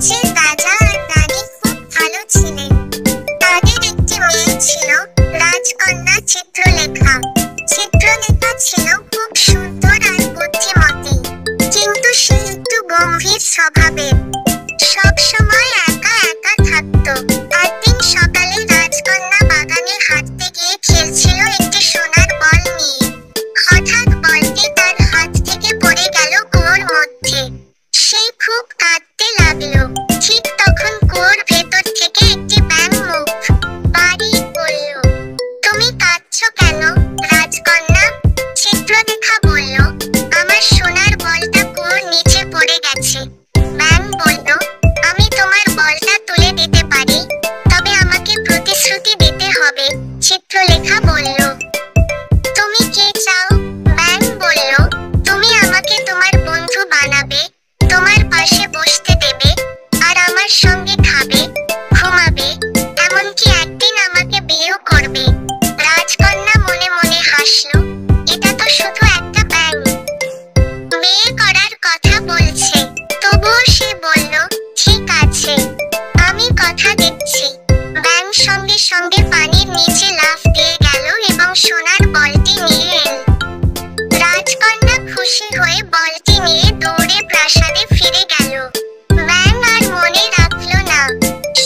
রাজ্যের রাজা আর রানী খুব ভালো ছিলেন। তাদের একটি মেয়ে ছিল, রাজকন্যা চিত্রলেখা। চিত্রলেখা ছিল খুব সুন্দর আর বুদ্ধিমতী, কিন্তু সে একটু গম্ভীর স্বভাবের। সব সময় একা একা থাকতো। একদিন সকালে রাজকন্যা বাগানে হাঁটতে গিয়ে খেলছিল একটি সোনার বল নিয়ে। হঠাৎ বলটি তার হাত থেকে পড়ে গেল কুয়োর মধ্যে। সে খুব কাঁদতে লাগলো। ঠিক তখন কুয়োর ভেতর থেকে একটি ব্যাঙ মুখ বাড়িয়ে বলল, তুমি কাঁদছো কেন রাজকন্যা? চিত্রলেখা বলল, আমার সোনার বলটা কুয়োর নিচে পড়ে গেছে। ব্যাঙ বলল, আমি তোমার বলটা তুলে দিতে পারি, তবে আমাকে প্রতিশ্রুতি দিতে হবে। চিত্রলেখা বলল, তুমি কি চাও? ব্যাঙ বলল, তুমি আমাকে তোমার বন্ধু বানাবে, তোমার পাশে বসতে দেবে, আর আমার সঙ্গে খাবে, ঘুমাবে, এমনকি একদিন আমাকে বিয়েও করবে। রাজকন্যা মনে মনে হাসল, এটা তো শুধু একটা ব্যাঙ, বিয়ে করার কথা বলছে। তবুও সে বলল, ঠিক আছে, আমি কথা দিচ্ছি। ব্যাঙ সঙ্গে সঙ্গে পানির নিচে লাফ দিয়ে গেল এবং সোনার বলটি নিয়ে এল। রাজকন্যা খুশি হয়ে বলটি নিয়ে দৌড়ে প্রাসাদে ফিরে গেল। ব্যাঙ আর মনে রাখল না।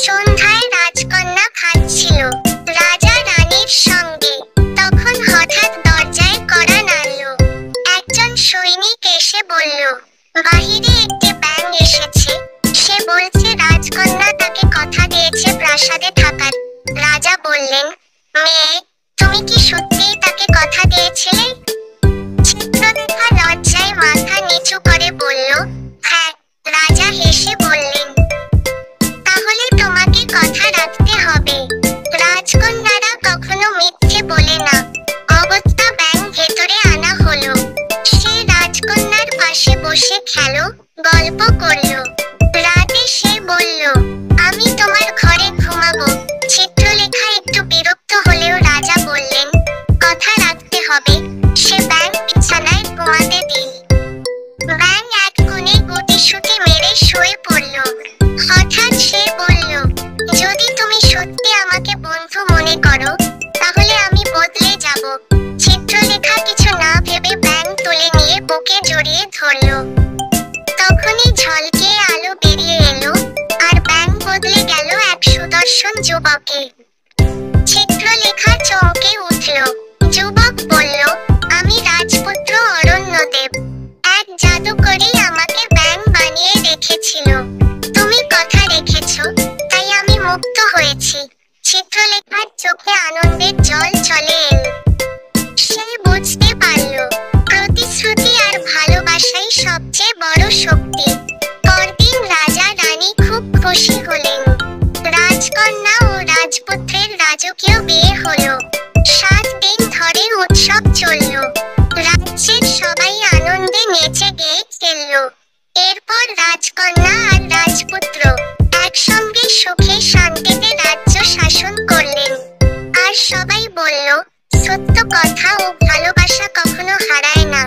সন্ধ্যায় রাজকন্যা খাচ্ছিল রাজা রানীর সঙ্গে। তখন হঠাৎ দরজায় কড়া নাড়ল। একজন সৈনিক এসে বলল, বাহিরে একটি ব্যাঙ এসেছে। সে বলছে রাজকন্যা তাকে কথা দিয়েছে প্রাসাদে থাকার। রাজা বললেন, মেয়ে, তুমি কি সত্যিই তাকে কথা দিয়েছিলে? চিত্রলেখা লজ্জায় মাথা নিচু করে বলল, হ্যাঁ। রাজা হেসে বললেন, তাহলে তোমাকে কথা রাখতে হবে। রাজকন্যারা কখনো মিথ্যে বলে না। অগত্যা ব্যাঙ ভেতরে আনা হলো। সে রাজকন্যার পাশে বসে খেলো, গল্প করলো। রাতে সে বলল, আমি তোমার ঘরে ঘুমাবো। চিত্রলেখা একটু বিরক্ত হলেও রাজা বললেন, কথা রাখতে হবে। সে ব্যাঙ বিছানায় ঘুমাতে দিল। ব্যাঙ এক কোণে গুটিসুটি মেরে শুয়ে পড়ল। হঠাৎ সে বলল, যদি তুমি সত্যি আমাকে বন্ধু মনে করো, তাহলে আমি বদলে যাব। চিত্রলেখা কিছু না ভেবে ব্যাঙ তুলে নিয়ে বুকে জড়িয়ে ধরল। তখনই ঝলকে আলো বেরিয়ে এলো, আর ব্যাঙ বদলে গেল এক সুদর্শন যুবকে। চিত্রলেখা চমকে উঠল। যুবক বলল, আমি রাজপুত্র অরণ্যদেব। এক জাদুকরী আমাকে ব্যাঙ বানিয়ে রেখেছিল। তুমি কথা রেখেছো, তাই আমি মুক্ত হয়েছি। চিত্রলেখার চোখে আনন্দের জল চলে এল। সে বুঝতে পারল, প্রতিশ্রুতি আর ভালোবাসাই সবচেয়ে বড় শক্তি। পরদিন রাজা রানী খুব খুশি হলেন। রাজকন্যা ও রাজপুত্রের রাজকীয় বিয়ে হলো। 7 দিন ধরে উৎসব চলল। রাজ্যের সবাই আনন্দে নেচে গেয়ে খেলল। এরপর রাজকন্যা আর রাজপুত্র একসঙ্গে সুখে শান্তিতে রাজ্য শাসন করলেন। আর সবাই বলল, সত্য কথা ও ভালোবাসা কখনো হারায় না।